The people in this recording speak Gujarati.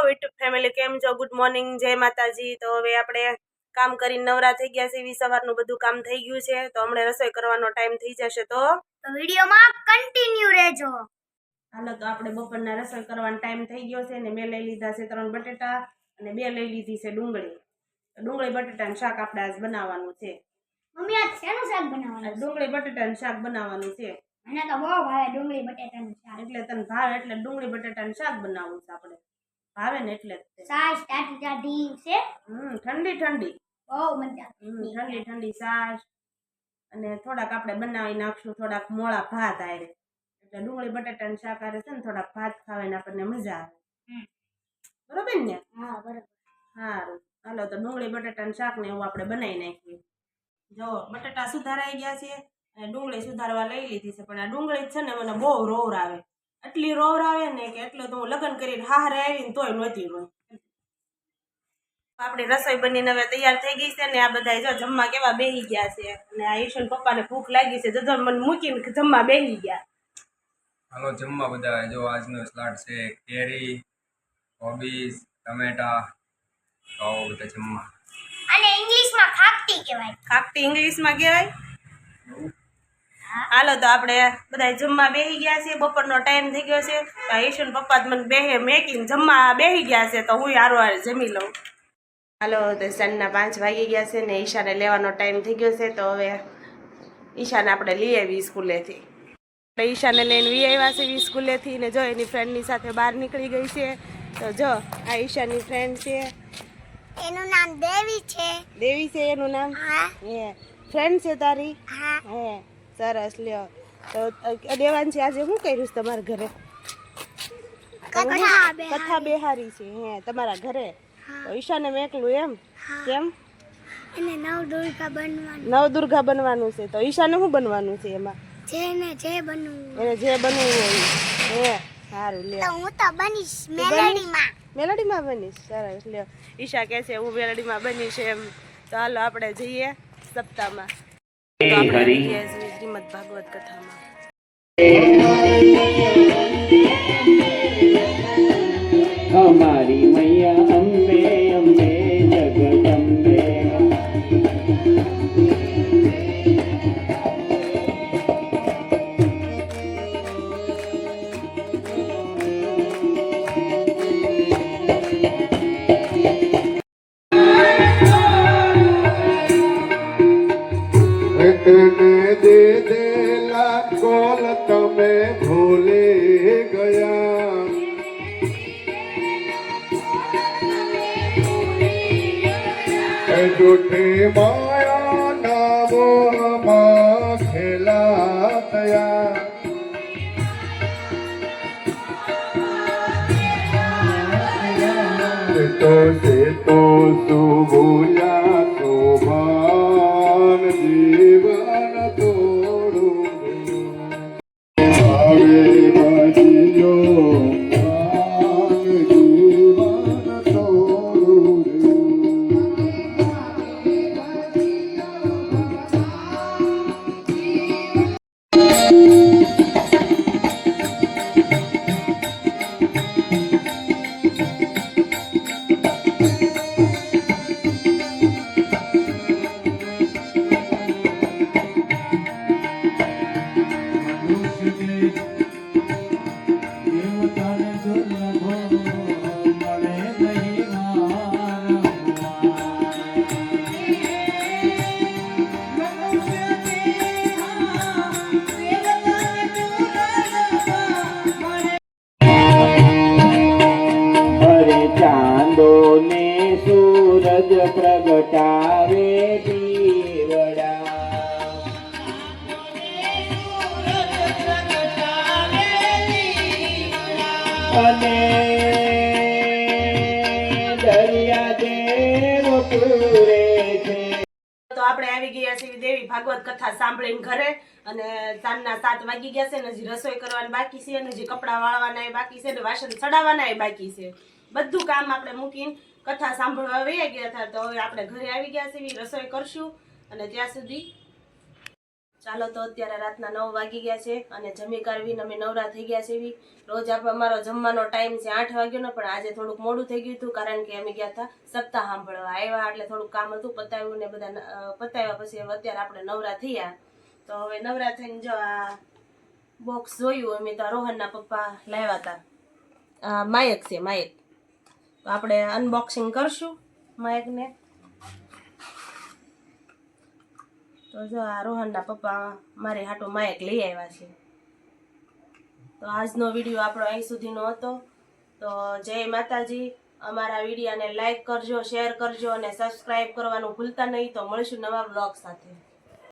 યુટ્યુબ ફેમિલી કેમ છો? ગુડ મોર્નિંગ, જય માતાજી। તો હવે આપણે કામ કરીને નવરા થઈ ગયા છે, સવારનું બધું કામ થઈ ગયું છે, તો હમણાં રસોઈ કરવાનો ટાઈમ થઈ જશે, તો વિડિયોમાં કન્ટિન્યુ રહેજો। હાલો, તો આપણે બપોરના રસોઈ કરવાનો ટાઈમ થઈ ગયો છે ને મેં લઈ લીધા છે 3 બટેટા અને 2 લઈ લીધી છે ડુંગળી। ડુંગળી બટેટાનું શાક આપણે આજ બનાવવાનું છે। મમ્મી આજ શેનું શાક બનાવવાનું? ડુંગળી બટેટાનું શાક બનાવવાનું છે। મને તો બહુ ભાવે ડુંગળી બટેટાનું શાક। એટલે તને ભાવે એટલે ડુંગળી બટેટાનું શાક બનાવવું છે આપણે, ભાવે ને એટલે છાશ ટાટી છે, ઠંડી ઠંડી બહુ મજા ઠંડી ઠંડી છાશ અને થોડાક આપણે બનાવી નાખશું થોડાક મોળા ભાત આરે, એટલે ડુંગળી બટેટાનું શાક આરે છે ને થોડાક ભાત ખાવાની આપણને મજા આવે, બરોબર ને? હા બરોબર। સારું, હાલો તો ડુંગળી બટેટાનું શાક ને એવું આપણે બનાવી નાખીએ। જો બટેટા સુધારાઈ ગયા છે અને ડુંગળી સુધારવા લઈ લીધી છે, પણ આ ડુંગળી છે ને મને બહુ રોર આવે, એટલી રોર આવે ને કે એટલે તો હું લગ્ન કરીને હારે આવીને તોય નહોતી રોઈ। આપણી રસોઈ બનીને હવે તૈયાર થઈ ગઈ છે ને આ બધા જો જમવા કેવા બેસી ગયા છે, અને આ ઈશુન પપ્પાને ભૂખ લાગી છે, જજો મને મૂકીને જમવા બેસી ગયા। હાલો જમવા બધા, જો આજનો સ્લાડ છે કેરી, કોબીજ, ટમેટા, આવો બધા જમવા। અને ઇંગ્લિશમાં ખાકટી કહેવાય। ખાકટી ઇંગ્લિશમાં કહેવાય? હાલો તો આપણે બધા જમવા બેસી ગયા છે, બપોરનો ટાઈમ થઈ ગયો છે, તો ઈશુન પપ્પા મને બેહે મેકીને જમવા બેસી ગયા છે, તો હું હારો હારે જમી લઉં। હાલો તો સાંજના 5 વાગી ગયા છે ને ઈશાને લેવાનો ટાઈમ થઈ ગયો છે, તો હવે ઈશાને આપણે લઈ આવી સ્કૂલેથી। આપણે ઈશાને લઈને વી આવ્યા છે સ્કૂલેથી ને જો એની ફ્રેન્ડની સાથે બહાર નીકળી ગઈ છે, તો જો આ ઈશાની ફ્રેન્ડ છે, એનું નામ દેવી છે। દેવી છે એનું નામ? હા। હે, ફ્રેન્ડ છે તારી? હા। હે, સરસ લ્યો। તો દેવાંશી આજે શું કર્યું છે તમારા ઘરે? કથા બેહારી છે હે તમારા ઘરે? તો ઈશાને મેકલું એમ? કેમ? એને નવદુર્ગા બનવાનું। નવદુર્ગા બનવાનું છે, તો ઈશાને શું બનવાનું છે એમાં? જેને જે બનવું એને જે બનવું હોય હે, સારું લ્યો। તો હું તો બનીશ મેલેડીમાં। મેલડીમાં બનીશ, સરસ લ્યો। ઈશા કહે છે હું મેલડીમાં બનીશ એમ, તો હાલો આપણે જઈએ સપ્તાહમાં। તો આપણે જઈએ શ્રીમદ ભાગવત કથામાં। हमारी मैया अम्बे अम्बे जगदम्बे दे देला कोल तमे भूले गया झूठे माया नामो मा खेला तया तो से तो सुबुया शोभान जीवन तोड़ू आवे बजियो जीवन तोड़ू। चांदो ने सूरज प्रगटावे दीवड़ा अने दरिया देव पूरे छे। તો આપણે આવી ગયા છીએ દેવી ભાગવત કથા સાંભળીને ઘરે, અને સાંજના 7 વાગી ગયા છે ને હજી રસોઈ કરવાની બાકી છે, ને હજી કપડાં વાળવાના બાકી છે, ને વાસણ ચડાવવાના બાકી છે, બધું કામ આપણે મૂકીને કથા સાંભળવા વહી ગયા હતા। તો હવે આપણે ઘરે આવી ગયા છીએ, રસોઈ કરશું, અને ત્યાં સુધી ચાલો તો અત્યારે રાતના 9 વાગી ગયા છે અને જમી કરવીને અમે નવરા થઈ ગયા છે. એવી રોજ આપણે અમારો જમવાનો ટાઈમ છે 8 વાગ્યાનો, પણ આજે થોડુંક મોડું થઈ ગયું હતું કારણ કે અમે ગયા હતા સપ્તાહ સાંભળવા. આવ્યા એટલે થોડુંક કામ હતું, પતાવ્યું ને બધા પતાવ્યા પછી હવે અત્યારે આપણે નવરા થયા. તો હવે નવરા થઈને જો આ બોક્સ જોયું અમે તો રોહનના પપ્પા લાવ્યા હતા. આ માયક છે, માયક. તો આપણે અનબોક્સિંગ કરશું માયકને. તો જો આ રોહનના પપ્પા મારી હાટું માયક લઈ આવ્યા છે. તો આજનો વિડીયો આપણો અહીં સુધીનો હતો. તો જય માતાજી. અમારા વિડીયોને લાઈક કરજો, શેર કરજો અને સબસ્ક્રાઈબ કરવાનું ભૂલતા નહીં. તો મળીશું નવા બ્લોગ સાથે.